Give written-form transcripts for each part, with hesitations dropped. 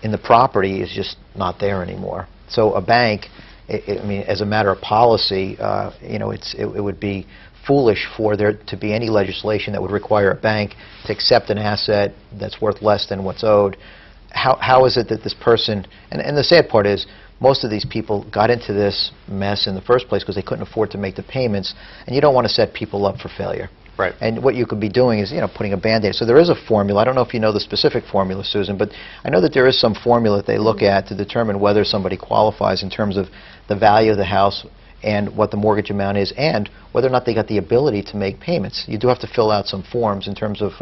in the property is just not there anymore. So a bank, I mean, as a matter of policy, you know, it would be foolish for there to be any legislation that would require a bank to accept an asset that's worth less than what's owed. How is it that this person, and the sad part is, most of these people got into this mess in the first place because they couldn't afford to make the payments, and you don't want to set people up for failure. Right. And what you could be doing is, you know, putting a Band-Aid. So there is a formula. I don't know if you know the specific formula, Susan, but I know that there is some formula that they look at to determine whether somebody qualifies in terms of the value of the house and what the mortgage amount is, and whether or not they got the ability to make payments. You do have to fill out some forms in terms of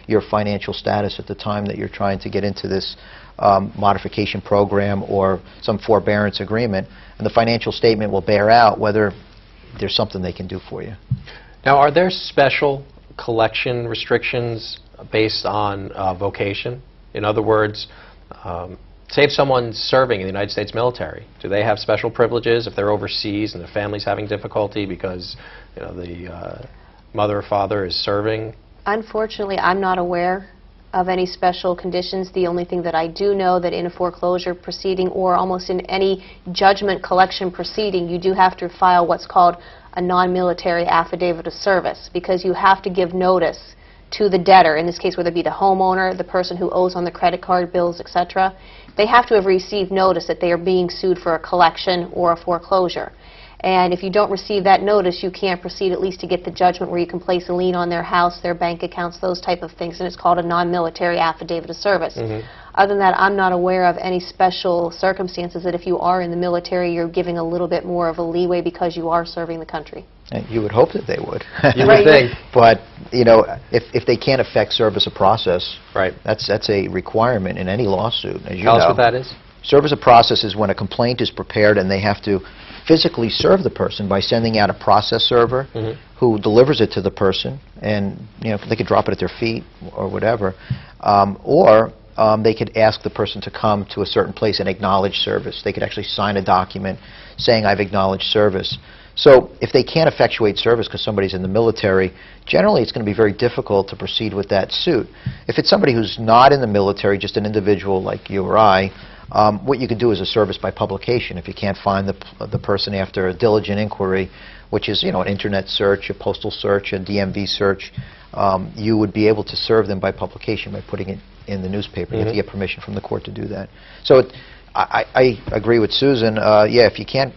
your financial status at the time that you're trying to get into this modification program or some forbearance agreement, and the financial statement will bear out whether there's something they can do for you. Now, are there special collection restrictions based on vocation? In other words, say if someone's serving in the United States military, do they have special privileges if they're overseas and their family's having difficulty because, you know, the mother or father is serving? Unfortunately, I'm not aware of any special conditions. The only thing that I do know that in a foreclosure proceeding or almost in any judgment collection proceeding, you do have to file what's called a non-military affidavit of service, because you have to give notice to the debtor, in this case whether it be the homeowner, the person who owes on the credit card bills, etc. They have to have received notice that they are being sued for a collection or a foreclosure. And if you don't receive that notice, you can't proceed at least to get the judgment where you can place a lien on their house, their bank accounts, those type of things, and it's called a non-military affidavit of service. Other than that, I'm not aware of any special circumstances that if you are in the military, you're giving a little bit more of a leeway because you are serving the country. And you would hope that they would. You would think. But, you know, if they can't affect service of process, Right. that's a requirement in any lawsuit, as you Tell know. us what that is. Service of process is when a complaint is prepared and they have to physically serve the person by sending out a process server who delivers it to the person, and, you know, they could drop it at their feet or whatever, or they could ask the person to come to a certain place and acknowledge service. They could actually sign a document saying, I've acknowledged service. So if they can't effectuate service because somebody's in the military, generally it's going to be very difficult to proceed with that suit. If it's somebody who's not in the military, just an individual like you or I, what you could do is a service by publication. If you can't find the person after a diligent inquiry, which is, you know, an internet search, a postal search, a DMV search, you would be able to serve them by publication by putting it in the newspaper. You have to get permission from the court to do that. So I agree with Susan. Yeah, if you can't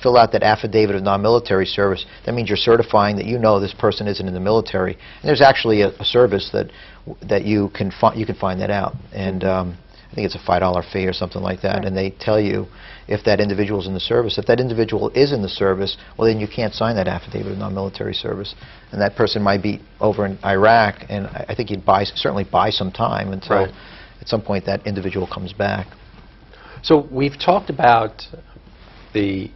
fill out that affidavit of non-military service, that means you're certifying that you know this person isn't in the military. And there's actually a service that you can find that out. And I think it's a $5 fee or something like that, Right. and they tell you if that individual is in the service. If that individual is in the service, well, then you can't sign that affidavit of non-military service. And that person might be over in Iraq, and I think you'd certainly buy some time until Right. at some point that individual comes back. So we've talked about the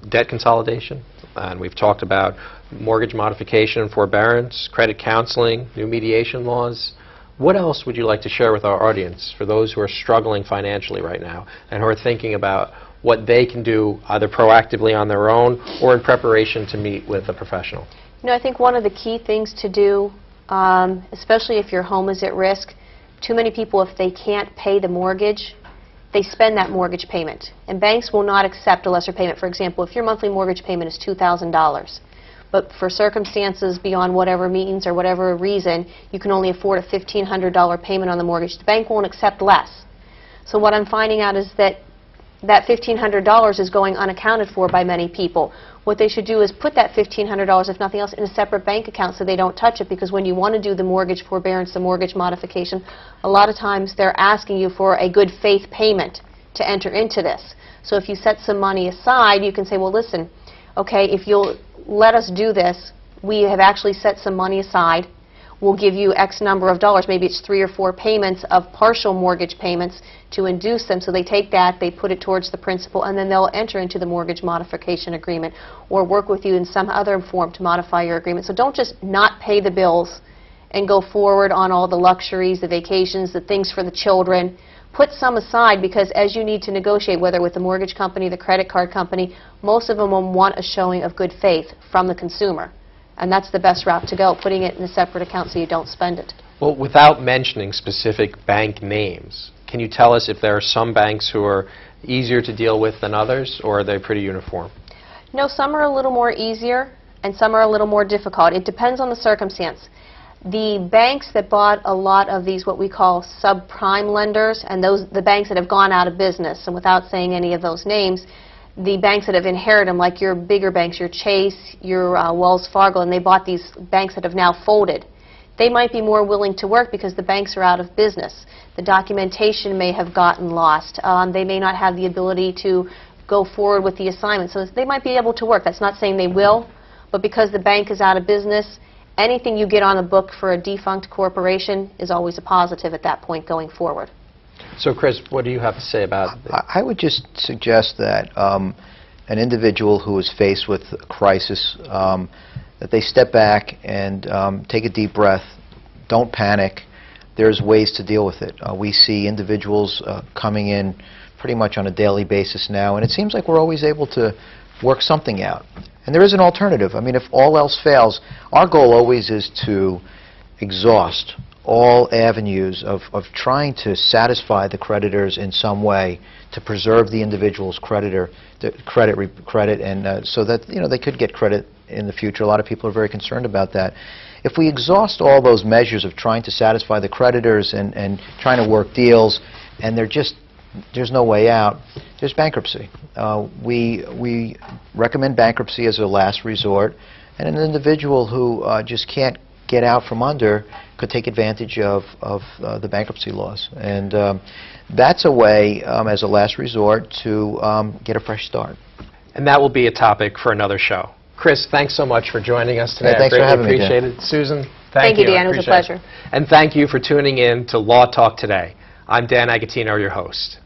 debt consolidation, and we've talked about mortgage modification and forbearance, credit counseling, new mediation laws. What else would you like to share with our audience for those who are struggling financially right now and who are thinking about what they can do either proactively on their own or in preparation to meet with a professional? You know, I think one of the key things to do, especially if your home is at risk, too many people, if they can't pay the mortgage, they spend that mortgage payment. And banks will not accept a lesser payment. For example, if your monthly mortgage payment is $2,000, but for circumstances beyond whatever means or whatever reason, you can only afford a $1,500 payment on the mortgage, the bank won't accept less. So what I'm finding out is that that $1,500 is going unaccounted for by many people. What they should do is put that $1,500, if nothing else, in a separate bank account so they don't touch it, because when you want to do the mortgage forbearance, the mortgage modification, a lot of times they're asking you for a good faith payment to enter into this. So if you set some money aside, you can say, well, listen, okay, if you'll let us do this, we have actually set some money aside. We'll give you X number of dollars, maybe it's 3 or 4 payments of partial mortgage payments to induce them. So they take that, they put it towards the principal, and then they'll enter into the mortgage modification agreement or work with you in some other form to modify your agreement. So don't just not pay the bills and go forward on all the luxuries, the vacations, the things for the children. Put some aside, because as you need to negotiate, whether with the mortgage company, the credit card company, most of them will want a showing of good faith from the consumer. And that's the best route to go, putting it in a separate account so you don't spend it. Well, without mentioning specific bank names, can you tell us if there are some banks who are easier to deal with than others, or are they pretty uniform? No, some are a little more easier and some are a little more difficult. It depends on the circumstance. The banks that bought a lot of these what we call subprime lenders, and the banks that have gone out of business, and without saying any of those names, the banks that have inherited them, like your bigger banks, your Chase, your Wells Fargo, and they bought these banks that have now folded, they might be more willing to work because the banks are out of business. The documentation may have gotten lost. They may not have the ability to go forward with the assignment. So they might be able to work. That's not saying they will, but because the bank is out of business, anything you get on the book for a defunct corporation is always a positive at that point going forward. So, Chris, what do you have to say about it? I would just suggest that an individual who is faced with a crisis, that they step back and take a deep breath, don't panic. There's ways to deal with it. We see individuals coming in pretty much on a daily basis now, and it seems like we're always able to work something out. And there is an alternative. I mean, if all else fails, our goal always is to exhaust all avenues of trying to satisfy the creditors in some way to preserve the individual's credit, and so that they could get credit in the future. A lot of people are very concerned about that. If we exhaust all those measures of trying to satisfy the creditors and trying to work deals, and there's no way out, there's bankruptcy. We recommend bankruptcy as a last resort, and an individual who just can't get out from under could take advantage of the bankruptcy laws. And that's a way, as a last resort, to get a fresh start. And that will be a topic for another show. Chris, thanks so much for joining us today. Hey, thanks I for greatly having me, appreciate Dan. it. Susan, Thank you, Dan. I It was a appreciate pleasure. And thank you for tuning in to Law Talk Today. I'm Dan Agatino, your host.